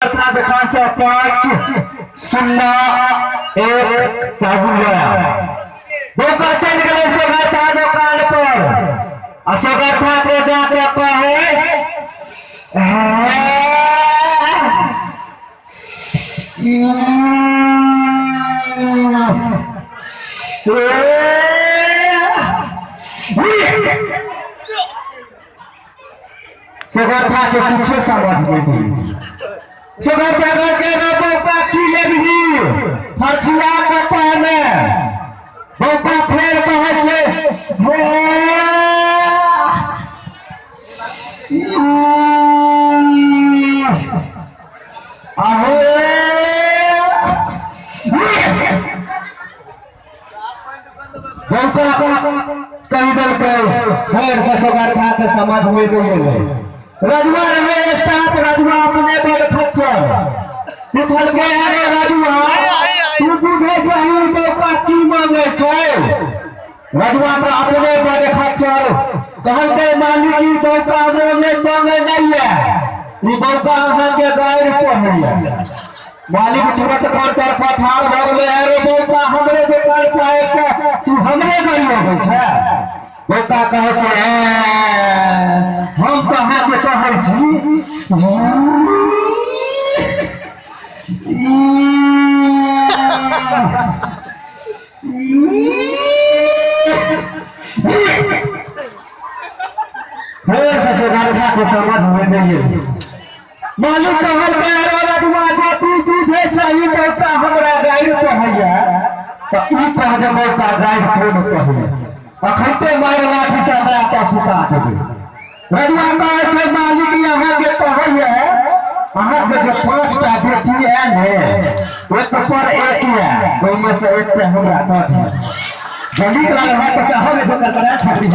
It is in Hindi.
दुकान से 501 साबुन गया धोखा चल गए सोगरता दुकान पर असोगरता को जाकर कहे सोगरता के पीछे समझ में नहीं सोगरता के बोका की लेबही फरछिया पता ने बोका फेर कहे छे आहो बोका कहीं दल के फेर से सोगरता के समझ में नहीं गए रजुआ रहे स्टाफ रजुआ अपने बड़ खच्चर पूछल के अरे रजुआ तू बुझे चाहिए बोका की मांगे छै रजुआ तो अपने बड़ खच्चर कहल के मालिक ई बोका मांगे नहीं है ई बोका अहां के गायर पहले मालिक तुरंत कान पर पठार भ गेले अरे बोका हमरे दुकान पे आके तू हमरे गाड़ी होवे छै बोका कहे छे हम कहा के कहै छी फिर से सोगरता के समझ में नहीं है मालिक कहल के अरे रजुआ जे तू तुझे चाहिए बोका हमरा गाड़ी कहैया तो ई कह जे बोका गाड़ी कोन कहैया अखते मार लाठी से हमरा पास उतार देबे रजुआ कहे छै मालिक यहाँ के कहैया अहाँ के जे 5 टा बेटी है ने एक पर एक है ओइ में से एक पे हमरा दऽ दियौ जल्दी लग है तो चाहो में ठोकर करा खाती